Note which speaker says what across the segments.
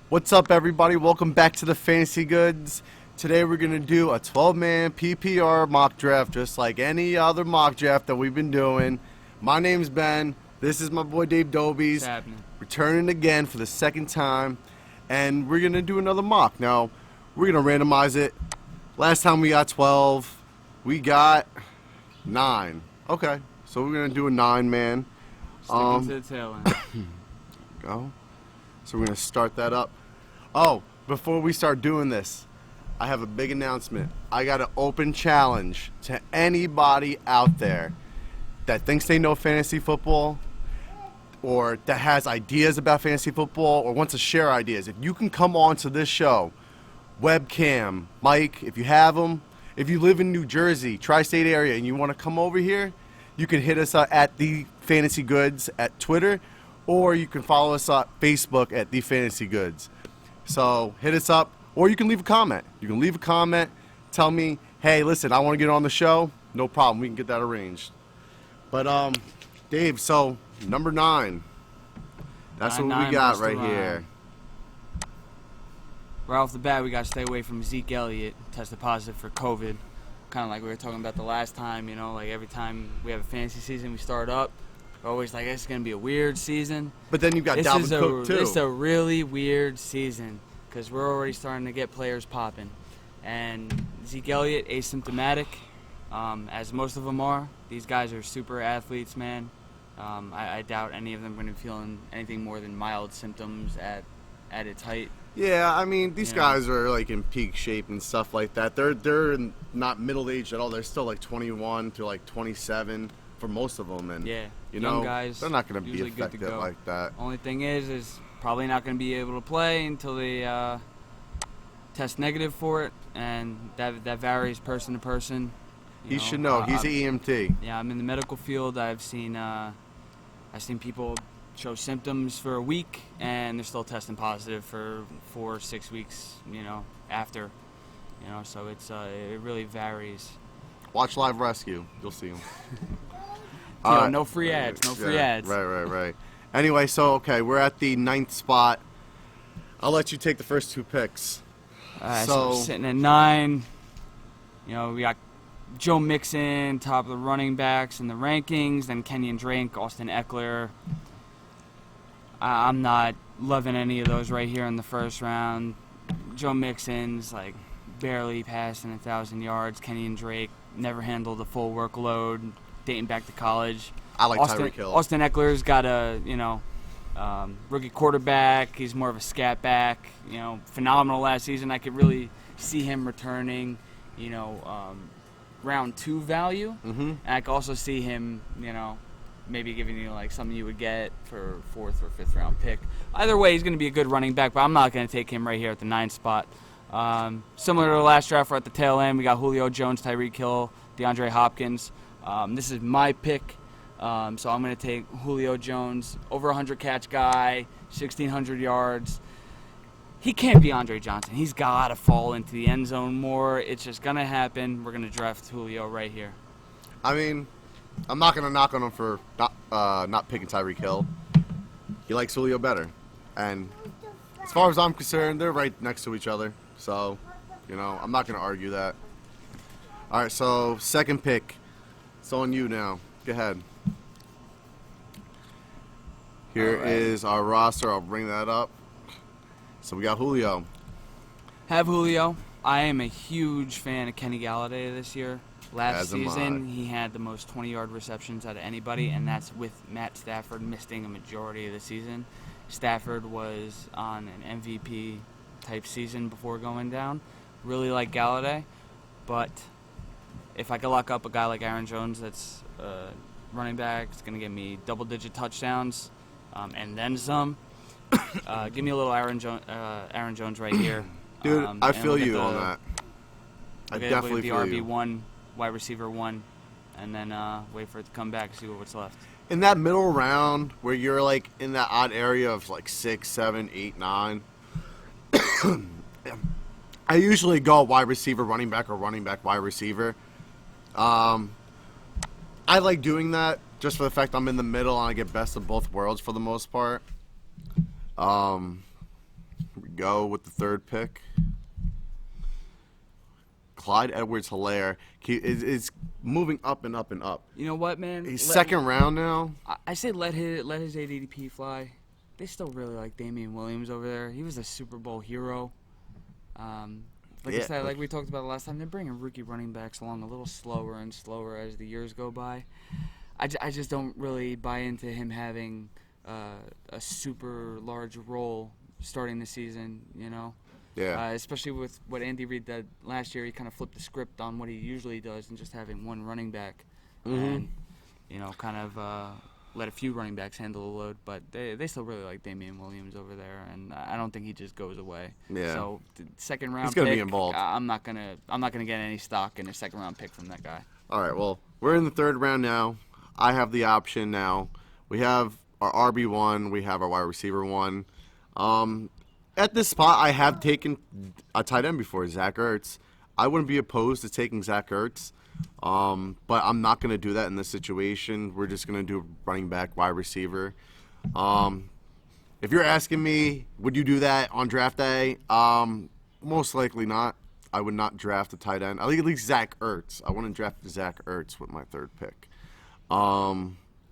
Speaker 1: What's up, everybody? Welcome back to the Fantasy Goods. Today we're going to do a 12-man PPR mock draft, just like any other mock draft that we've been doing. My name's Ben. This is my boy Dave Dobies.
Speaker 2: What's happening?
Speaker 1: Returning again for the second time. And we're going to do another mock. Now, we're going to randomize it. Last time we got 12. We got 9. Okay, so we're going to do a 9-man.
Speaker 2: Sticking to the tail end.
Speaker 1: Go. So we're going to start that up. Oh, before we start doing this, I have a big announcement. I got an open challenge to anybody out there that thinks they know fantasy football or that has ideas about fantasy football or wants to share ideas. If you can come on to this show, webcam, mic, if you have them, if you live in New Jersey, tri-state area, and you want to come over here, you can hit us at The Fantasy Goods at Twitter, or you can follow us on Facebook at The Fantasy Goods. So hit us up, or you can leave a comment. You can leave a comment, tell me, hey, listen, I want to get on the show. No problem, we can get that arranged. But, Dave, so number 9. That's what we got right here.
Speaker 2: Right off the bat, we got to stay away from Zeke Elliott, tested positive for COVID. Kind of like we were talking about the last time, like every time we have a fantasy season, we start up. We're always like, it's going to be a weird season.
Speaker 1: But then you've got Dalvin Cook, too.
Speaker 2: This is a really weird season because we're already starting to get players popping. And Zeke Elliott, asymptomatic, as most of them are. These guys are super athletes, man. I doubt any of them are going to be feeling anything more than mild symptoms at its height.
Speaker 1: Yeah, I mean, these guys are like in peak shape and stuff like that. They're not middle-aged at all. They're still like 21 to like 27 for most of them, and
Speaker 2: young guys,
Speaker 1: they're not going to be affected like that.
Speaker 2: Only thing is probably not going to be able to play until they test negative for it, and that varies person to person.
Speaker 1: He should know. He's an EMT.
Speaker 2: Yeah, I'm in the medical field. I've seen people show symptoms for a week, and they're still testing positive for 4 or 6 weeks, after. So it really varies.
Speaker 1: Watch Live Rescue. You'll see them.
Speaker 2: No free ads. No free ads.
Speaker 1: Right. Anyway, so, okay, we're at the 9th spot. I'll let you take the first 2 picks.
Speaker 2: So sitting at 9, we got Joe Mixon, top of the running backs in the rankings, then Kenyon Drake, Austin Eckler. I'm not loving any of those right here in the first round. Joe Mixon's like barely passing 1,000 yards. Kenyon Drake never handled a full workload dating back to college.
Speaker 1: I like Tyreek Hill.
Speaker 2: Austin Eckler's got a rookie quarterback. He's more of a scat back. Phenomenal last season. I could really see him returning. Round 2 value.
Speaker 1: Mm-hmm.
Speaker 2: And I could also see him, maybe giving you like something you would get for 4th or 5th round pick. Either way, he's going to be a good running back, but I'm not going to take him right here at the 9th spot. Similar to the last draft, we're at the tail end. We got Julio Jones, Tyreek Hill, DeAndre Hopkins. This is my pick, so I'm going to take Julio Jones, over 100 catch guy, 1,600 yards. He can't be Andre Johnson. He's got to fall into the end zone more. It's just going to happen. We're going to draft Julio right here.
Speaker 1: I mean, I'm not going to knock on him for not picking Tyreek Hill. He likes Julio better. And as far as I'm concerned, they're right next to each other. So, I'm not going to argue that. All right, so second pick. It's on you now. Go ahead. Here is our roster. I'll bring that up. So we got Julio.
Speaker 2: Have Julio. I am a huge fan of Kenny Galladay this year. Last season, he had the most 20-yard receptions out of anybody, and that's with Matt Stafford missing a majority of the season. Stafford was on an MVP-type season before going down. Really like Galladay, but if I could lock up a guy like Aaron Jones that's running back, it's going to give me double-digit touchdowns and then some. Give me a little Aaron Jones right here.
Speaker 1: Dude, I feel you on that. I definitely feel you.
Speaker 2: The RB1, wide receiver 1, and then wait for it to come back, see what's left.
Speaker 1: In that middle round where you're like in that odd area of like 6, 7, 8, 9, I usually go wide receiver, running back, or running back, wide receiver. I like doing that just for the fact I'm in the middle and I get best of both worlds for the most part. Here we go with the third pick. Clyde Edwards-Hilaire is moving up and up and up.
Speaker 2: You know what, man?
Speaker 1: He's second round now.
Speaker 2: I say let his ADP fly. They still really like Damian Williams over there. He was a Super Bowl hero. I said, like we talked about last time, they're bringing rookie running backs along a little slower and slower as the years go by. I just don't really buy into him having a super large role starting the season, you know?
Speaker 1: Yeah.
Speaker 2: Especially with what Andy Reid did last year. He kind of flipped the script on what he usually does and just having one running back. And, you know, kind of let a few running backs handle the load. But they still really like Damian Williams over there, and I don't think he just goes away.
Speaker 1: Yeah.
Speaker 2: So the second round
Speaker 1: He's gonna
Speaker 2: pick,
Speaker 1: be involved.
Speaker 2: I'm not gonna get any stock in a second round pick from that guy.
Speaker 1: All right, well, we're in the third round now. I have the option now. We have our RB1. We have our wide receiver 1. At this spot, I have taken a tight end before, Zach Ertz. I wouldn't be opposed to taking Zach Ertz, but I'm not going to do that in this situation. We're just going to do running back, wide receiver. If you're asking me, would you do that on draft day? Most likely not. I would not draft a tight end. I think at least Zach Ertz. I wouldn't draft Zach Ertz with my third pick.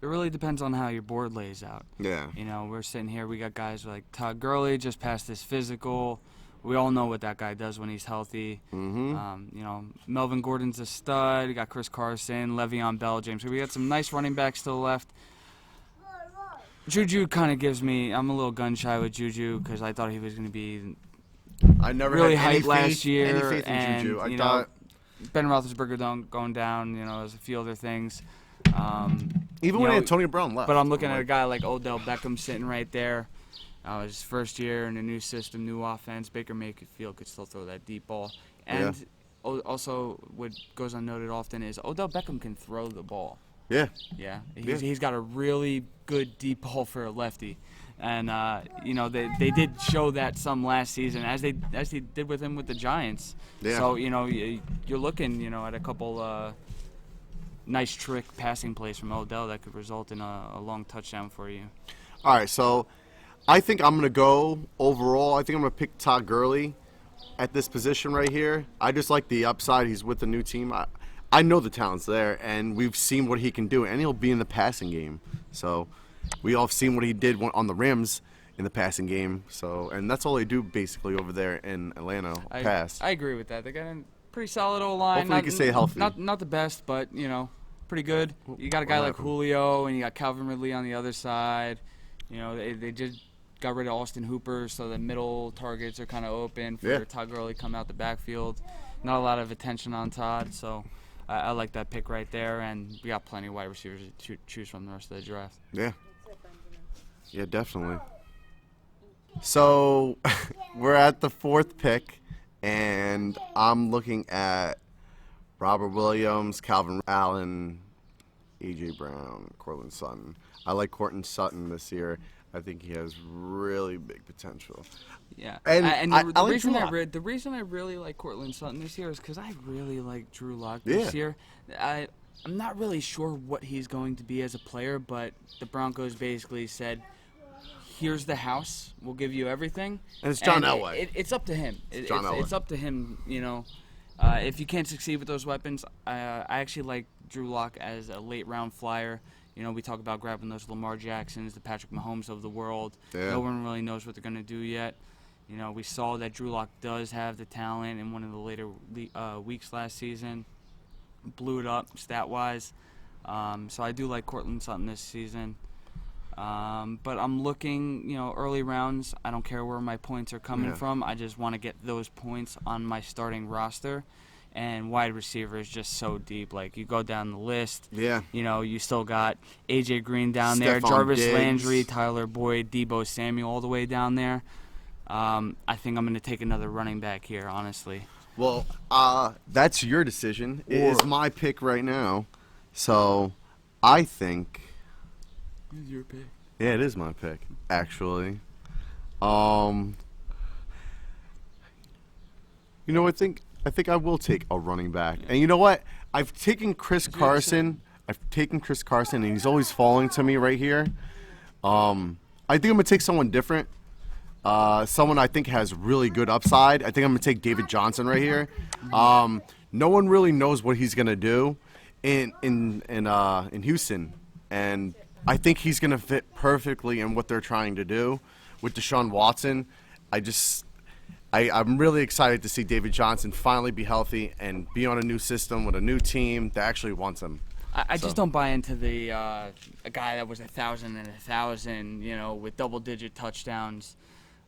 Speaker 2: It really depends on how your board lays out.
Speaker 1: Yeah.
Speaker 2: You know, we're sitting here, we got guys like Todd Gurley just passed his physical. We all know what that guy does when he's healthy. You know, Melvin Gordon's a stud. We got Chris Carson, Le'Veon Bell, James. So we got some nice running backs still left. Juju kind of gives me, I'm a little gun shy with Juju because I thought he was going to be
Speaker 1: I never
Speaker 2: really
Speaker 1: had any
Speaker 2: hyped last
Speaker 1: faith,
Speaker 2: year.
Speaker 1: any faith in
Speaker 2: And,
Speaker 1: Juju. I
Speaker 2: you
Speaker 1: thought
Speaker 2: know, Ben Roethlisberger going down, you know, there's a few other things.
Speaker 1: even when Antonio Brown left.
Speaker 2: But I'm looking at a guy like Odell Beckham sitting right there. His first year in a new system, new offense. Baker Mayfield could still throw that deep ball. And also, what goes unnoted often is Odell Beckham can throw the ball.
Speaker 1: Yeah.
Speaker 2: Yeah. He's got a really good deep ball for a lefty. And, you know, they did show that some last season, as they did with him with the Giants.
Speaker 1: Yeah.
Speaker 2: So, you know, you're looking, you know, at a couple nice trick passing plays from Odell that could result in a long touchdown for you.
Speaker 1: All right, so I think I'm going to go overall. I think I'm going to pick Todd Gurley at this position right here. I just like the upside. He's with the new team. I know the talent's there, and we've seen what he can do, and he'll be in the passing game. So we all have seen what he did on the Rams in the passing game. So, and that's all they do basically over there in Atlanta, pass.
Speaker 2: I agree with that. They got a pretty solid O-line.
Speaker 1: Hopefully he can stay healthy.
Speaker 2: Not the best, but, you know, pretty good. You got a guy like Julio, and you got Calvin Ridley on the other side. You know, they just got rid of Austin Hooper, so the middle targets are kind of open for Todd Gurley come out the backfield. Not a lot of attention on Todd, so I like that pick right there, and we got plenty of wide receivers to choose from the rest of the draft.
Speaker 1: Yeah. Yeah, definitely. So we're at the fourth pick, and I'm looking at Robert Williams, Calvin Allen, A.J. Brown, Cortland Sutton. I like Cortland Sutton this year. I think he has really big potential.
Speaker 2: Yeah,
Speaker 1: and
Speaker 2: the reason I really like Cortland Sutton this year is because I really like Drew Lock this year. I'm not really sure what he's going to be as a player, but the Broncos basically said, "Here's the house. We'll give you everything."
Speaker 1: And it's John Elway.
Speaker 2: It's up to him. It's up to him. You know, if you can't succeed with those weapons, I actually like Drew Lock as a late round flyer. You know, we talk about grabbing those Lamar Jacksons, the Patrick Mahomes of the world.
Speaker 1: Yeah.
Speaker 2: No one really knows what they're going to do yet. You know, we saw that Drew Lock does have the talent in one of the later weeks last season. Blew it up stat-wise. So I do like Cortland Sutton this season. But I'm looking, you know, early rounds. I don't care where my points are coming from. I just want to get those points on my starting roster. And wide receiver is just so deep. Like, you go down the list.
Speaker 1: Yeah.
Speaker 2: You know, you still got A.J. Green down there, Jarvis Landry, Tyler Boyd, Deebo Samuel all the way down there. I think I'm going to take another running back here, honestly.
Speaker 1: Well, that's your decision. It is my pick right now. So I think...
Speaker 2: It's your pick.
Speaker 1: Yeah, it is my pick, actually. You know, I think I will take a running back. And you know what? I've taken Chris Carson. And he's always falling to me right here. I think I'm going to take someone different. someone I think has really good upside. I think I'm going to take David Johnson right here. No one really knows what he's going to do in Houston, and I think he's going to fit perfectly in what they're trying to do with Deshaun Watson. I'm really excited to see David Johnson finally be healthy and be on a new system with a new team that actually wants him.
Speaker 2: I just don't buy into the a guy that was 1,000 and 1,000, with double-digit touchdowns.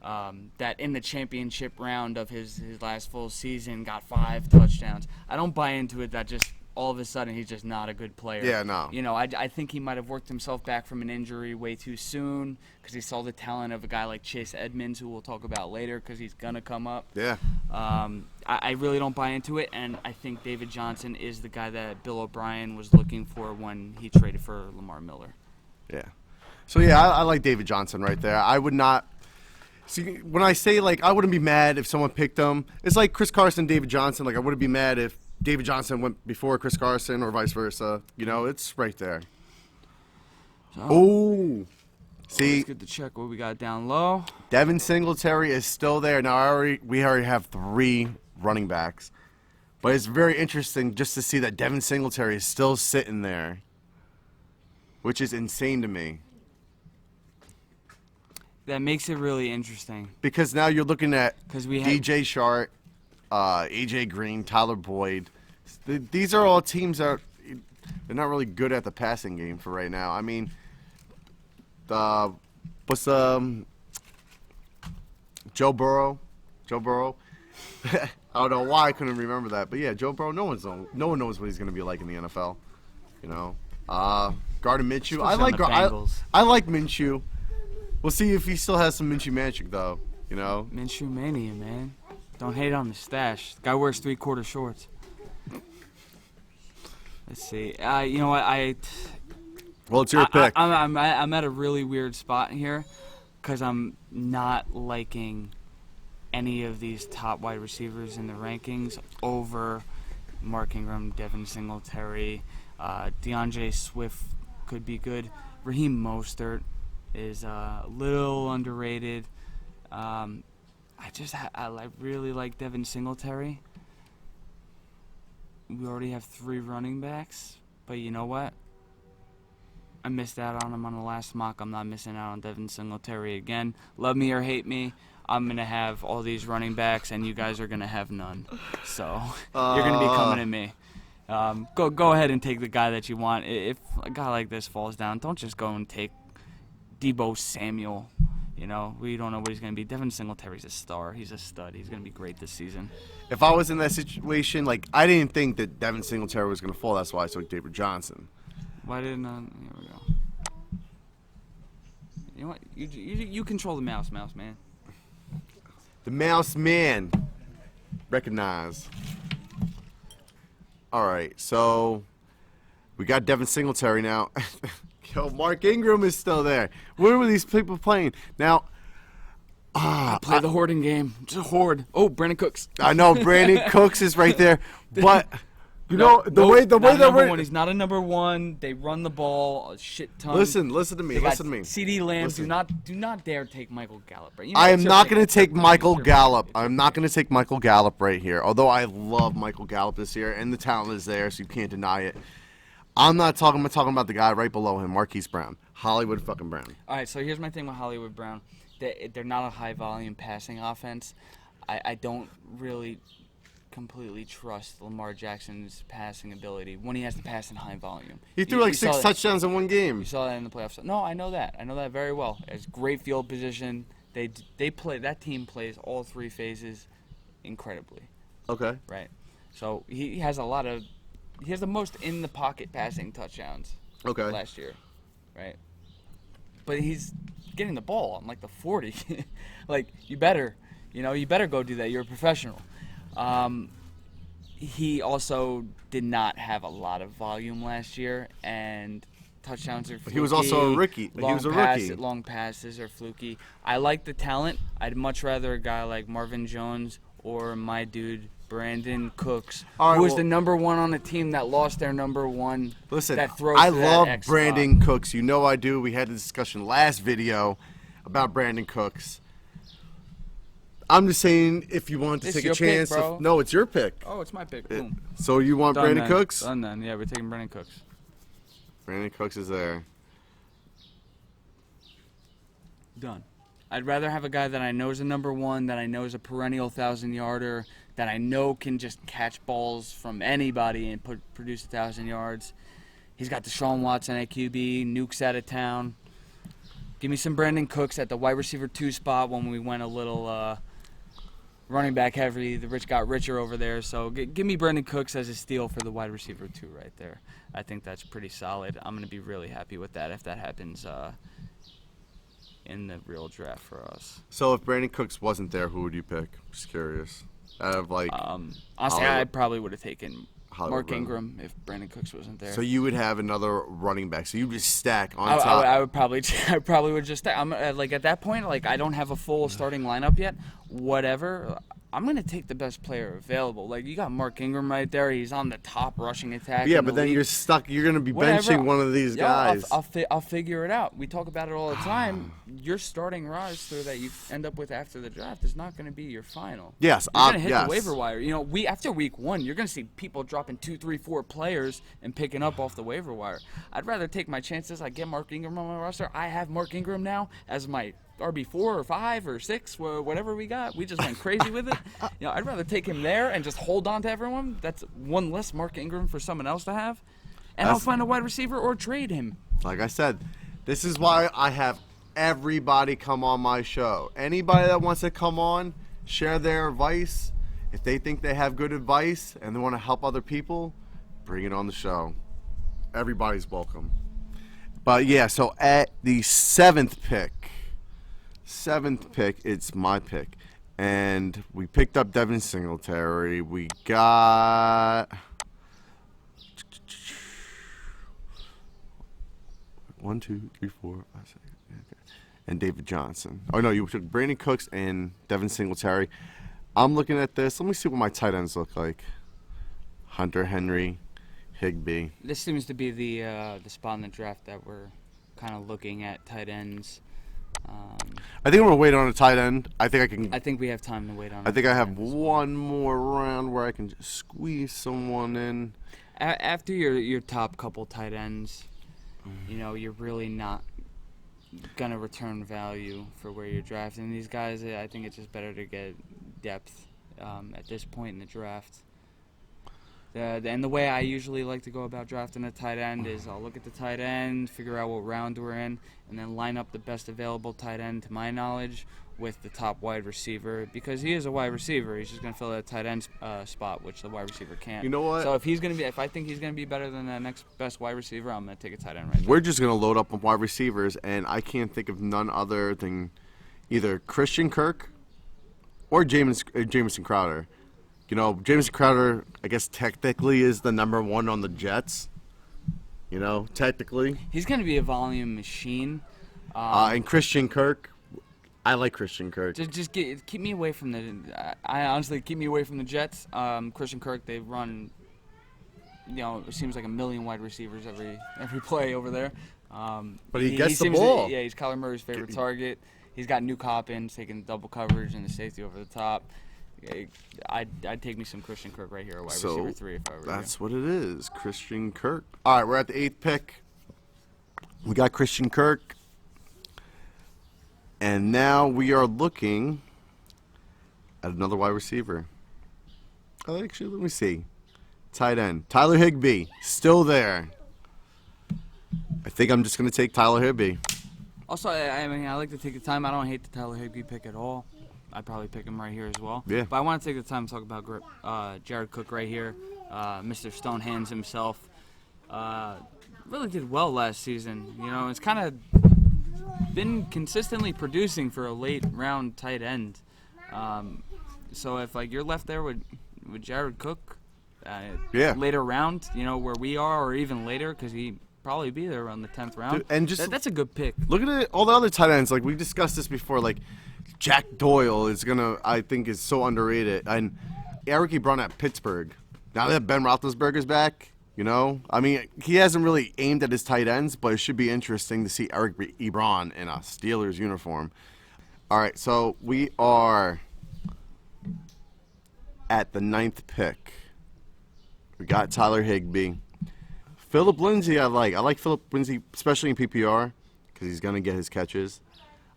Speaker 2: That in the championship round of his last full season got 5 touchdowns. I don't buy into it that just all of a sudden he's just not a good player.
Speaker 1: Yeah, no.
Speaker 2: I think he might have worked himself back from an injury way too soon because he saw the talent of a guy like Chase Edmonds, who we'll talk about later because he's going to come up.
Speaker 1: Yeah.
Speaker 2: I really don't buy into it, and I think David Johnson is the guy that Bill O'Brien was looking for when he traded for Lamar Miller.
Speaker 1: Yeah. So, yeah, I like David Johnson right there. I would not – see, when I say, I wouldn't be mad if someone picked him. It's like Chris Carson, David Johnson. I wouldn't be mad if David Johnson went before Chris Carson or vice versa. It's right there.
Speaker 2: So,
Speaker 1: see,
Speaker 2: let's get the check what we got down low.
Speaker 1: Devin Singletary is still there. Now, we already have 3 running backs. But it's very interesting just to see that Devin Singletary is still sitting there, which is insane to me.
Speaker 2: That makes it really interesting.
Speaker 1: Because now you're looking at
Speaker 2: we had
Speaker 1: DJ Sharp, AJ Green, Tyler Boyd. These are all teams that they're not really good at the passing game for right now. I mean, Joe Burrow. I don't know why I couldn't remember that, but yeah, Joe Burrow. No one knows what he's going to be like in the NFL. Gardner Minshew. I like Minshew. We'll see if he still has some Minshew magic, though.
Speaker 2: Minshew mania, man. Don't hate on the stash. The guy wears 3/4 shorts. Let's see. You know what?
Speaker 1: Well, it's your pick.
Speaker 2: I'm at a really weird spot here because I'm not liking any of these top wide receivers in the rankings over Mark Ingram, Devin Singletary, DeAndre Swift could be good. Raheem Mostert is a little underrated. I really like Devin Singletary. We already have 3 running backs, but you know what? I missed out on him on the last mock. I'm not missing out on Devin Singletary again. Love me or hate me, I'm going to have all these running backs, and you guys are going to have none. So you're going to be coming at me. Go ahead and take the guy that you want. If a guy like this falls down, don't just go and take Deebo Samuel. We don't know what he's going to be. Devin Singletary's a star. He's a stud. He's going to be great this season.
Speaker 1: If I was in that situation, I didn't think that Devin Singletary was going to fall. That's why I took David Johnson.
Speaker 2: Why didn't here we go. You know what? You control the mouse, man.
Speaker 1: The mouse man. Recognize. All right, so we got Devin Singletary now. Yo, Mark Ingram is still there. Where were these people playing? Now,
Speaker 2: I play the hoarding game. Just a hoard. Oh, Brandon Cooks.
Speaker 1: I know Brandon Cooks is right there, but the way that we're.
Speaker 2: He's not a number 1. They run the ball a shit ton.
Speaker 1: Listen to me.
Speaker 2: CD Lamb. Do not dare take Michael Gallup. Right?
Speaker 1: I am not going to take Michael Gallup. I'm not going to take Michael Gallup right here. Although I love Michael Gallup this year, and the talent is there, so you can't deny it. I'm talking about the guy right below him, Marquise Brown. Hollywood fucking Brown.
Speaker 2: All right, so here's my thing with Hollywood Brown. They're not a high-volume passing offense. I don't really completely trust Lamar Jackson's passing ability when he has to pass in high volume.
Speaker 1: He threw 6 touchdowns in one game.
Speaker 2: You saw that in the playoffs. No, I know that. I know that very well. It's great field position. They play. That team plays all 3 phases incredibly.
Speaker 1: Okay.
Speaker 2: Right. So he has the most in the pocket passing touchdowns.
Speaker 1: Okay.
Speaker 2: Last year, right? But he's getting the ball on the 40. You better go do that. You're a professional. He also did not have a lot of volume last year, and touchdowns are fluky.
Speaker 1: He was also a rookie.
Speaker 2: Long passes are fluky. I like the talent. I'd much rather a guy like Marvin Jones or my dude Brandon Cooks, who was the number 1 on a team that lost their number 1.
Speaker 1: Listen,
Speaker 2: that throws
Speaker 1: I
Speaker 2: to
Speaker 1: love
Speaker 2: that X
Speaker 1: Brandon
Speaker 2: spot.
Speaker 1: Cooks. You know I do. We had a discussion last video about Brandon Cooks. I'm just saying if you want to
Speaker 2: It's
Speaker 1: take a
Speaker 2: your pick,
Speaker 1: chance.
Speaker 2: bro.
Speaker 1: No, it's your pick.
Speaker 2: Oh, it's my pick. Boom.
Speaker 1: So you want
Speaker 2: Done
Speaker 1: Brandon
Speaker 2: then.
Speaker 1: Cooks?
Speaker 2: Done then. Yeah, we're taking Brandon Cooks.
Speaker 1: Brandon Cooks is there.
Speaker 2: Done. I'd rather have a guy that I know is a number one, that I know is a perennial 1,000-yarder, that I know can just catch balls from anybody and produce 1,000 yards. He's got Deshaun Watson at QB, Nuke's out of town. Give me some Brandon Cooks at the wide receiver 2 spot when we went a little running back heavy. The rich got richer over there. So give me Brandon Cooks as a steal for the wide receiver 2 right there. I think that's pretty solid. I'm going to be really happy with that if that happens in the real draft for us.
Speaker 1: So if Brandon Cooks wasn't there, who would you pick? Just curious. Out of like,
Speaker 2: Honestly,
Speaker 1: Hollywood.
Speaker 2: I probably would have taken
Speaker 1: Hollywood
Speaker 2: Mark
Speaker 1: running.
Speaker 2: Ingram if Brandon Cooks wasn't there.
Speaker 1: So you would have another running back. So you just stack on top.
Speaker 2: I would probably, I probably would just. I'm like at that point, like I don't have a full starting lineup yet. Whatever, I'm gonna take the best player available. Like you got Mark Ingram right there. He's on the top rushing attack.
Speaker 1: Yeah,
Speaker 2: in the
Speaker 1: but then
Speaker 2: league.
Speaker 1: you're stuck. You're gonna be
Speaker 2: Whatever.
Speaker 1: benching one of these
Speaker 2: Yo,
Speaker 1: guys.
Speaker 2: I'll figure it out. We talk about it all the time. Your starting roster that you end up with after the draft is not going to be your final.
Speaker 1: Yes,
Speaker 2: you're going to hit
Speaker 1: yes.
Speaker 2: the waiver wire. You know, after week 1, you're going to see people dropping 2, 3, 4 players and picking up off the waiver wire. I'd rather take my chances. I get Mark Ingram on my roster. I have Mark Ingram now as my RB4 or 5 or 6, whatever we got. We just went crazy with it. You know, I'd rather take him there and just hold on to everyone. That's one less Mark Ingram for someone else to have. And I'll find a wide receiver or trade him.
Speaker 1: Like I said, this is why I have everybody come on my show. Anybody that wants to come on, share their advice. If they think they have good advice and they want to help other people, bring it on the show. Everybody's welcome. But yeah, so at the 7th pick, it's my pick. And we picked up Devin Singletary. We got 1, 2, 3, 4, 5, 6, okay. And David Johnson. Oh no, you took Brandon Cooks and Devin Singletary. I'm looking at this. Let me see what my tight ends look like. Hunter Henry, Higbee.
Speaker 2: This seems to be the spot in the draft that we're kind of looking at tight ends.
Speaker 1: I think I'm gonna wait on a tight end. I
Speaker 2: think we have time to wait on.
Speaker 1: I think I have one more round where I can just squeeze someone in.
Speaker 2: After your top couple tight ends, you know, you're really not gonna return value for where you're drafting these guys. I think it's just better to get depth at this point in the draft. And the way I usually like to go about drafting a tight end is I'll look at the tight end, figure out what round we're in, and then line up the best available tight end to my knowledge with the top wide receiver, because he is a wide receiver. He's just going to fill that tight end spot, which the wide receiver can't.
Speaker 1: You know what?
Speaker 2: So if I think he's going to be better than the next best wide receiver, I'm going to take a tight end right there.
Speaker 1: We're just going to load up on wide receivers, and I can't think of none other than either Christian Kirk or Jamison Crowder. You know, Jamison Crowder, I guess technically is the number 1 on the Jets. You know, technically.
Speaker 2: He's going to be a volume machine.
Speaker 1: And Christian Kirk, I like Christian Kirk.
Speaker 2: Just keep me away from the. I honestly keep me away from the Jets. Christian Kirk, they run. You know, it seems like a million wide receivers every play over there.
Speaker 1: But he gets the ball.
Speaker 2: He's Kyler Murray's favorite target. He's got Nuke Hopkins taking double coverage and the safety over the top. I'd take me some Christian Kirk right here, wide receiver 3 if I were you.
Speaker 1: That's what it is, Christian Kirk. All right, we're at the 8th pick. We got Christian Kirk. And now we are looking at another wide receiver. Oh, actually, let me see. Tight end. Tyler Higbee, still there. I think I'm just going to take Tyler Higbee.
Speaker 2: Also, I mean, I like to take the time. I don't hate the Tyler Higbee pick at all. I'd probably pick him right here as well.
Speaker 1: Yeah.
Speaker 2: But I want to take the time to talk about Jared Cook right here, Mr. Stonehands himself. Really did well last season. You know, it's kind of been consistently producing for a late round tight end. So if like you're left there with Jared Cook, later round, you know, where we are, or even later, because he probably be there around the 10th round.
Speaker 1: Dude, and just
Speaker 2: that's a good pick.
Speaker 1: Look at it, all the other tight ends. Like we discussed this before. Like Jack Doyle I think is so underrated, and Eric Ebron at Pittsburgh. Now that Ben Roethlisberger's back, you know, I mean, he hasn't really aimed at his tight ends, but it should be interesting to see Eric Ebron in a Steelers uniform. All right, so we are at the 9th pick, we got Tyler Higbee. Phillip Lindsay, I like Phillip Lindsay, especially in PPR, because he's going to get his catches.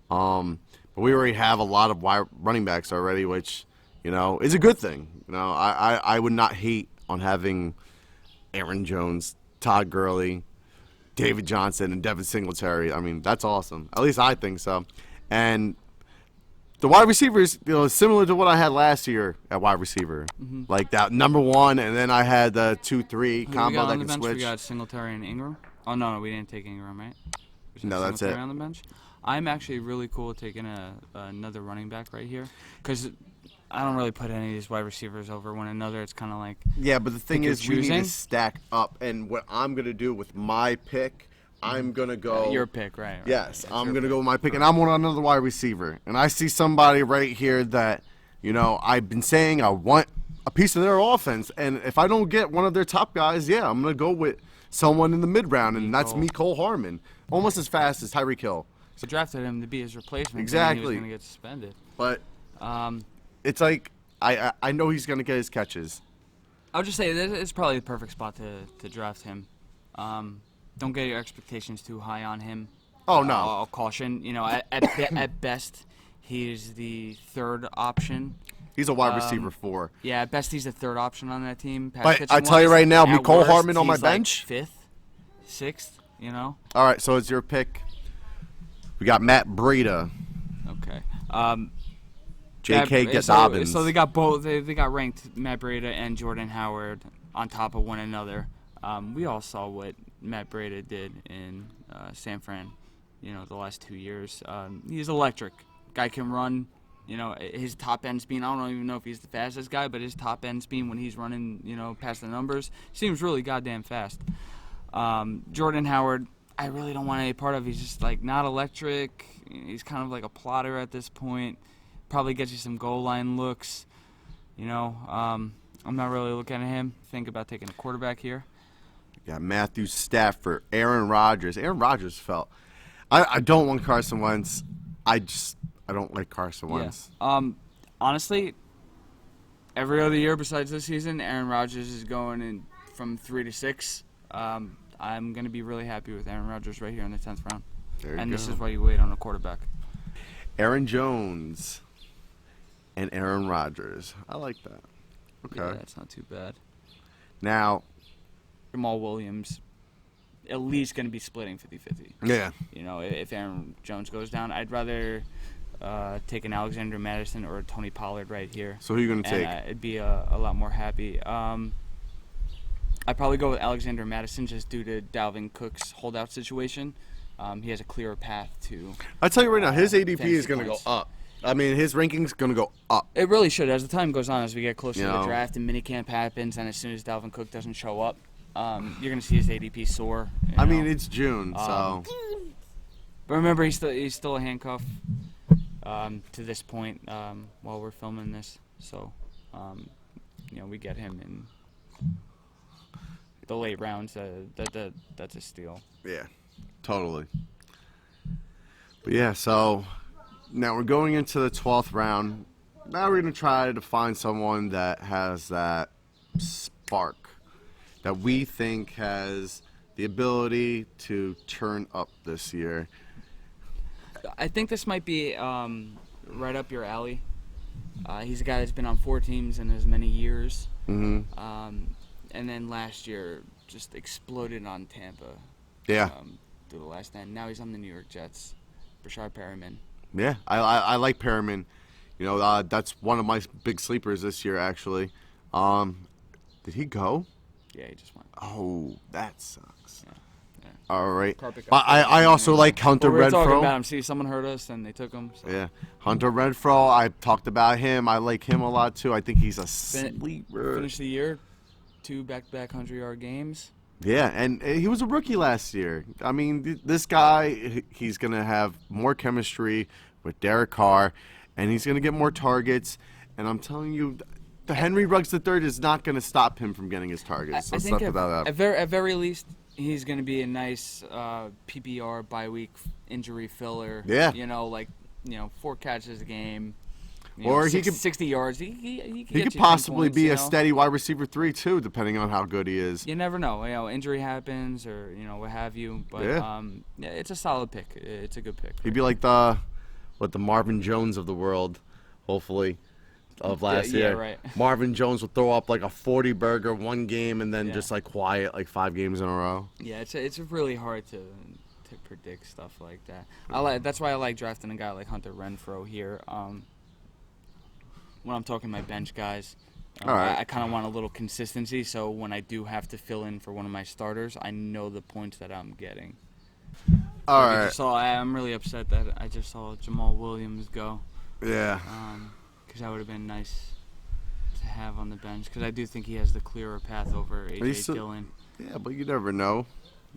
Speaker 1: But we already have a lot of running backs already, which, is a good thing. I would not hate on having Aaron Jones, Todd Gurley, David Johnson, and Devin Singletary. I mean, that's awesome. At least I think so. And the wide receivers, similar to what I had last year at wide receiver. Mm-hmm. Like that number 1, and then I had the 2-3 combo that could switch.
Speaker 2: We got Singletary and Ingram. Oh, no, we didn't take Ingram, right?
Speaker 1: No, that's it.
Speaker 2: On the bench. I'm actually really cool with taking another running back right here because I don't really put any of these wide receivers over one another. It's kind of like
Speaker 1: but the thing is, we need to stack up. And what I'm going to do with my pick, I'm going to go.
Speaker 2: Your pick, right?
Speaker 1: Yes, I'm going to go with my pick. And I'm on another wide receiver. And I see somebody right here that, I've been saying I want a piece of their offense. And if I don't get one of their top guys, I'm going to go with someone in the mid-round. And that's Mecole Hardman. Almost as fast as Tyreek Hill.
Speaker 2: So drafted him to be his replacement.
Speaker 1: Exactly.
Speaker 2: He was going to get suspended.
Speaker 1: But it's like I know he's going to get his catches.
Speaker 2: I'll just say this is probably the perfect spot to draft him. Don't get your expectations too high on him.
Speaker 1: Oh, no.
Speaker 2: I'll caution. At best, he's the third option.
Speaker 1: He's a wide receiver 4.
Speaker 2: Yeah, at best he's the third option on that team.
Speaker 1: But I tell you right now, Mecole Hardman on my bench.
Speaker 2: 5th, 6th,
Speaker 1: All right, so it's your pick. We got Matt Breida.
Speaker 2: Okay.
Speaker 1: J.K. Dobbins.
Speaker 2: So they got both. They got ranked Matt Breida and Jordan Howard on top of one another. We all saw what Matt Breida did in San Fran, the last 2 years. He's electric. Guy can run. His top end speed. I don't even know if he's the fastest guy, but his top end speed when he's running, past the numbers, seems really goddamn fast. Jordan Howard, I really don't want any part of. He's just not electric. He's kind of like a plotter at this point. Probably gets you some goal line looks. I'm not really looking at him. Think about taking a quarterback here.
Speaker 1: You got Matthew Stafford, Aaron Rodgers. Aaron Rodgers felt. I don't want Carson Wentz. I don't like Carson Wentz.
Speaker 2: Yeah. Honestly, every other year besides this season, Aaron Rodgers is going in from 3 to 6. I'm going to be really happy with Aaron Rodgers right here in the 10th round. And this is why you wait on a quarterback.
Speaker 1: Aaron Jones and Aaron Rodgers. I like that. Okay.
Speaker 2: Yeah, that's not too bad.
Speaker 1: Now,
Speaker 2: Jamal Williams, at least going to be splitting 50-50.
Speaker 1: Yeah.
Speaker 2: If Aaron Jones goes down, I'd rather take an Alexander Madison or a Tony Pollard right here.
Speaker 1: So who are you going to take?
Speaker 2: I'd be a lot more happy. I'd probably go with Alexander Madison just due to Dalvin Cook's holdout situation. He has a clearer path to.
Speaker 1: I tell you right now, his ADP is going to go up. I mean, his ranking's going to go up.
Speaker 2: It really should. As the time goes on, as we get closer to the draft and minicamp happens, and as soon as Dalvin Cook doesn't show up, you're going to see his ADP soar.
Speaker 1: I mean, it's June, so.
Speaker 2: But remember, he's still a handcuff to this point while we're filming this. So, we get him in the late rounds. That's a steal.
Speaker 1: Yeah, totally. But yeah, so now we're going into the 12th round. Now we're going to try to find someone that has that spark that we think has the ability to turn up this year.
Speaker 2: I think this might be right up your alley. He's a guy that's been on 4 teams in as many years.
Speaker 1: Mm-hmm.
Speaker 2: And then last year just exploded on Tampa.
Speaker 1: Yeah.
Speaker 2: Through the last 10. Now he's on the New York Jets. Brashard Perriman.
Speaker 1: Yeah, I like Perriman. That's one of my big sleepers this year, actually. Did he go?
Speaker 2: Yeah, he just went.
Speaker 1: Oh, that sucks.
Speaker 2: Yeah.
Speaker 1: All right. I also like Hunter
Speaker 2: Renfro. We were talking
Speaker 1: Renfro.
Speaker 2: about him. See, someone heard us, and they took him. So.
Speaker 1: Yeah. Hunter Renfro, I talked about him. I like him a lot, too. I think he's a sleeper.
Speaker 2: Finished the year, 2 back-to-back 100-yard games.
Speaker 1: Yeah, and he was a rookie last year. I mean, this guy, he's going to have more chemistry with Derek Carr, and he's going to get more targets. And I'm telling you, the Henry Ruggs III is not going to stop him from getting his targets.
Speaker 2: I think at very least, he's going to be a nice PPR bye-week injury filler.
Speaker 1: Yeah.
Speaker 2: 4 catches a game.
Speaker 1: Or he could
Speaker 2: 60 yards. He
Speaker 1: He
Speaker 2: get
Speaker 1: could
Speaker 2: you 10
Speaker 1: possibly
Speaker 2: points,
Speaker 1: be
Speaker 2: you
Speaker 1: a
Speaker 2: know?
Speaker 1: steady wide receiver 3 too, depending on how good he is.
Speaker 2: You never know. Injury happens or what have you. But
Speaker 1: Yeah.
Speaker 2: it's a solid pick. It's a good pick.
Speaker 1: He'd be like the Marvin Jones of the world, hopefully, of last year.
Speaker 2: right.
Speaker 1: Marvin Jones would throw up like a 40-burger one game and then
Speaker 2: Yeah.
Speaker 1: just like quiet like 5 games in a row.
Speaker 2: Yeah, it's really hard to predict stuff like that. That's why I like drafting a guy like Hunter Renfro here. When I'm talking my bench guys,
Speaker 1: All right.
Speaker 2: I kind of want a little consistency. So when I do have to fill in for one of my starters, I know the points that I'm getting.
Speaker 1: All
Speaker 2: Like,
Speaker 1: right.
Speaker 2: I'm really upset that I just saw Jamal Williams go.
Speaker 1: Yeah.
Speaker 2: Because that would have been nice to have on the bench. Because I do think he has the clearer path over A.J. Dillon.
Speaker 1: Yeah, but you never know.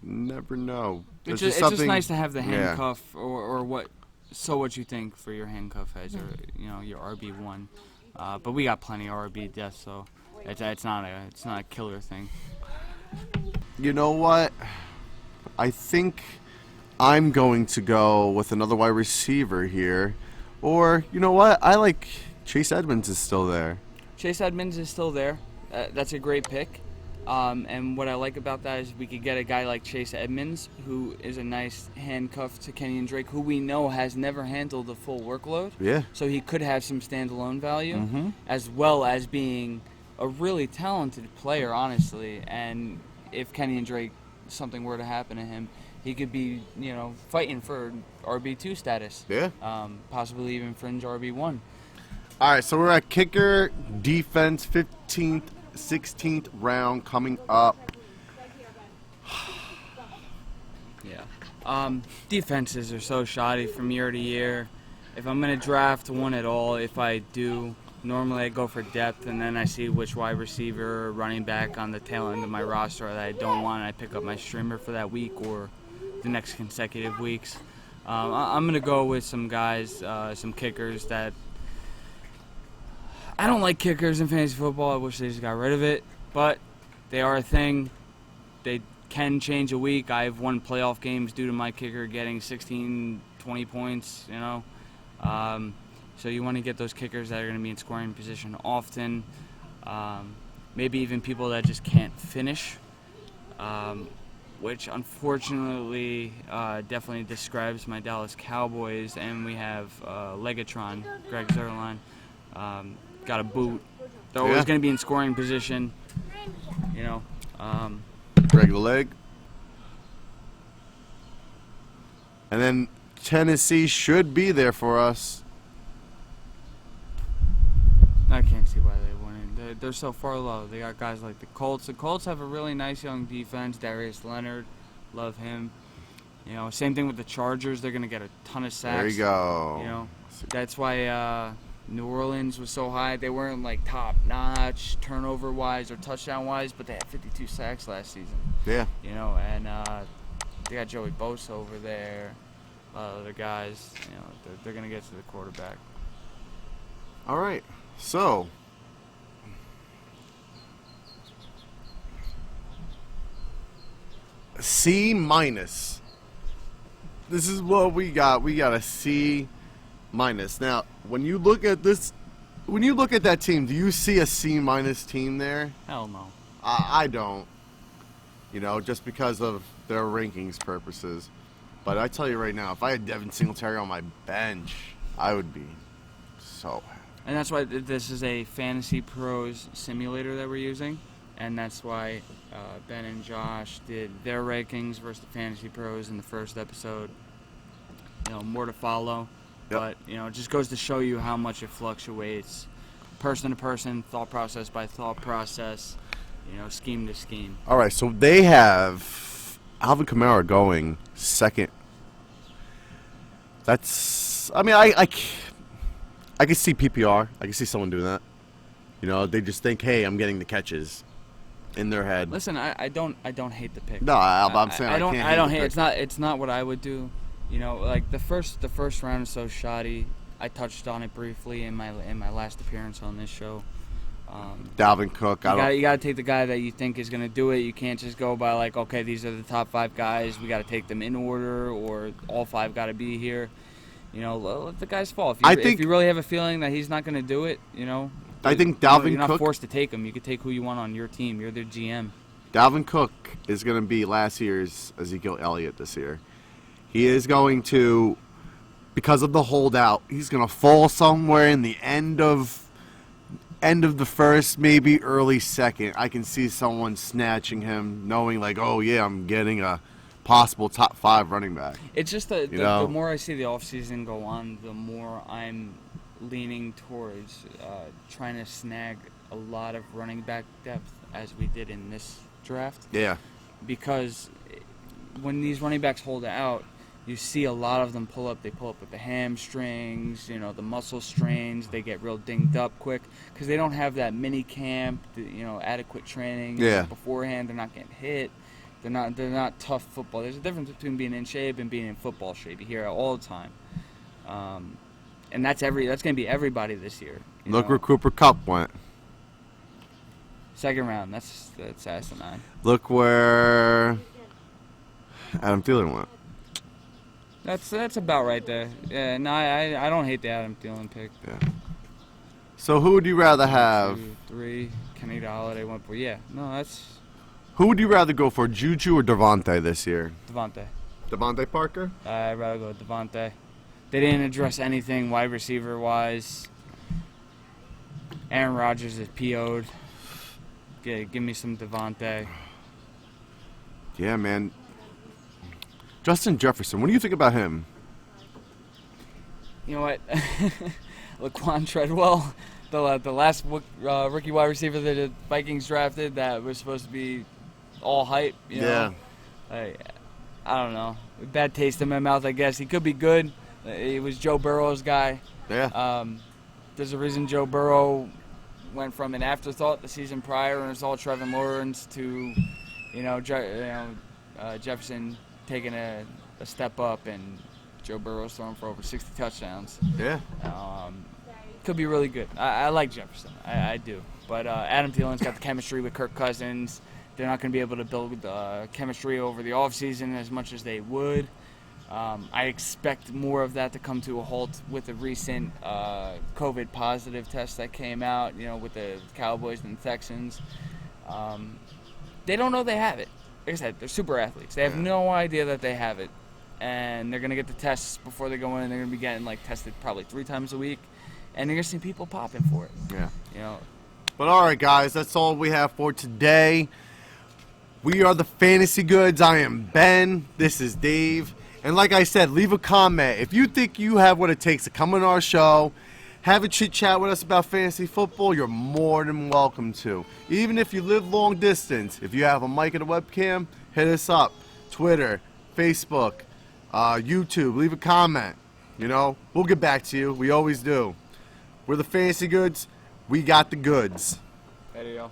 Speaker 1: Never know.
Speaker 2: It's
Speaker 1: There's
Speaker 2: just nice to have the
Speaker 1: Yeah.
Speaker 2: handcuff or what. So what you think for your handcuff as your RB1. But we got plenty of RB depth, so it's not a killer thing.
Speaker 1: You know what? I think I'm going to go with another wide receiver here. Or, you know what? I like Chase Edmonds is still there.
Speaker 2: Chase Edmonds is still there. That's a great pick. And what I like about that is we could get a guy like Chase Edmonds, who is a nice handcuff to Kenyon Drake, who we know has never handled a full workload.
Speaker 1: Yeah.
Speaker 2: So he could have some standalone value,
Speaker 1: Mm-hmm.
Speaker 2: as well as being a really talented player, honestly. And if Kenyon Drake, something were to happen to him, he could be, fighting for RB2 status.
Speaker 1: Yeah.
Speaker 2: Possibly even fringe RB1.
Speaker 1: All right, so we're at kicker defense, 15th, 16th round coming up.
Speaker 2: Yeah. Defenses are so shoddy from year to year. If I'm going to draft one at all, if I do, normally I go for depth, and then I see which wide receiver or running back on the tail end of my roster that I don't want, and I pick up my streamer for that week or the next consecutive weeks. I'm going to go with some guys, some kickers that I don't like kickers in fantasy football. I wish they just got rid of it, but they are a thing. They can change a week. I have won playoff games due to my kicker getting 16, 20 points, So you want to get those kickers that are going to be in scoring position often. Maybe even people that just can't finish, which unfortunately definitely describes my Dallas Cowboys. And we have Legatron, Greg Zerline. Got a boot. They're always going to be in scoring position,
Speaker 1: Greg the leg. And then Tennessee should be there for us.
Speaker 2: I can't see why they wouldn't. They're so far low. They got guys like the Colts. The Colts have a really nice young defense. Darius Leonard, love him. Same thing with the Chargers. They're going to get a ton of sacks.
Speaker 1: There you go.
Speaker 2: That's why New Orleans was so high. They weren't like top-notch turnover-wise or touchdown-wise, but they had 52 sacks last season.
Speaker 1: Yeah.
Speaker 2: And they got Joey Bosa over there. Other guys, they're going to get to the quarterback.
Speaker 1: All right. So, C minus. This is what we got. We got a C minus. Now, when you look at that team, do you see a C minus team there?
Speaker 2: Hell no.
Speaker 1: I don't. Just because of their rankings purposes. But I tell you right now, if I had Devin Singletary on my bench, I would be so happy.
Speaker 2: And that's why this is a Fantasy Pros simulator that we're using. And that's why Ben and Josh did their rankings versus the Fantasy Pros in the first episode. More to follow.
Speaker 1: Yep.
Speaker 2: But, it just goes to show you how much it fluctuates. Person to person, thought process by thought process, scheme to scheme.
Speaker 1: All right, so they have Alvin Kamara going second. That's, I can see PPR. I can see someone doing that. They just think, hey, I'm getting the catches in their head.
Speaker 2: Listen, I don't hate the pick.
Speaker 1: No, I'm saying I
Speaker 2: don't.
Speaker 1: can't
Speaker 2: I don't
Speaker 1: hate
Speaker 2: hate.
Speaker 1: the pick.
Speaker 2: It's not what I would do. Like the first round is so shoddy. I touched on it briefly in my last appearance on this show.
Speaker 1: Dalvin Cook.
Speaker 2: You got to take the guy that you think is going to do it. You can't just go by like, okay, these are the top 5 guys. We got to take them in order, or all 5 got to be here. let the guys fall.
Speaker 1: If
Speaker 2: you really have a feeling that he's not going to do it,
Speaker 1: I think Dalvin
Speaker 2: you're not
Speaker 1: Cook,
Speaker 2: forced to take him. You could take who you want on your team. You're their GM.
Speaker 1: Dalvin Cook is going to be last year's Ezekiel Elliott this year. He is going to, because of the holdout, he's going to fall somewhere in the end of the first, maybe early second. I can see someone snatching him, knowing like, oh yeah, I'm getting a possible top 5 running back.
Speaker 2: It's just the more I see the offseason go on, the more I'm leaning towards trying to snag a lot of running back depth as we did in this draft.
Speaker 1: Yeah.
Speaker 2: Because when these running backs hold out, you see a lot of them pull up. They pull up with the hamstrings, the muscle strains. They get real dinged up quick because they don't have that mini camp, adequate training beforehand. They're not getting hit. They're not tough football. There's a difference between being in shape and being in football shape. You hear it all the time. And that's going to be everybody this year.
Speaker 1: Look where Cooper Kupp went.
Speaker 2: Second round. That's asinine.
Speaker 1: Look where Adam Thielen went.
Speaker 2: That's about right there. Yeah, no, I don't hate the Adam Thielen pick.
Speaker 1: Yeah. So who would you rather have?
Speaker 2: 2, 3, Kenny Golladay, 1, 4. Yeah, no, that's.
Speaker 1: Who would you rather go for, Juju or Devontae this year?
Speaker 2: Devontae.
Speaker 1: Devontae Parker?
Speaker 2: I'd rather go with Devontae. They didn't address anything wide receiver wise. Aaron Rodgers is PO'd. Give me some Devontae.
Speaker 1: Yeah, man. Justin Jefferson, what do you think about him?
Speaker 2: You know what? Laquan Treadwell, the last rookie wide receiver that the Vikings drafted that was supposed to be all hype. You know? I don't know. Bad taste in my mouth, I guess. He could be good. He was Joe Burrow's guy.
Speaker 1: Yeah.
Speaker 2: There's a reason Joe Burrow went from an afterthought the season prior and it's all Trevor Lawrence to, Jefferson taking a step up and Joe Burrow's throwing for over 60 touchdowns.
Speaker 1: Yeah.
Speaker 2: Could be really good. I like Jefferson. I do. But Adam Thielen's got the chemistry with Kirk Cousins. They're not going to be able to build chemistry over the offseason as much as they would. I expect more of that to come to a halt with the recent COVID positive test that came out, with the Cowboys and the Texans. They don't know they have it. Like I said, they're super athletes. They have no idea that they have it. And they're going to get the tests before they go in. They're going to be getting tested probably 3 times a week. And you're going to see people popping for it.
Speaker 1: Yeah. But all right, guys, that's all we have for today. We are the Fantasy Goods. I am Ben. This is Dave. And like I said, leave a comment. If you think you have what it takes to come on our show, have a chit-chat with us about fantasy football, you're more than welcome to. Even if you live long distance, if you have a mic and a webcam, hit us up. Twitter, Facebook, YouTube, leave a comment. We'll get back to you. We always do. We're the Fantasy Goods. We got the goods.
Speaker 2: There you go.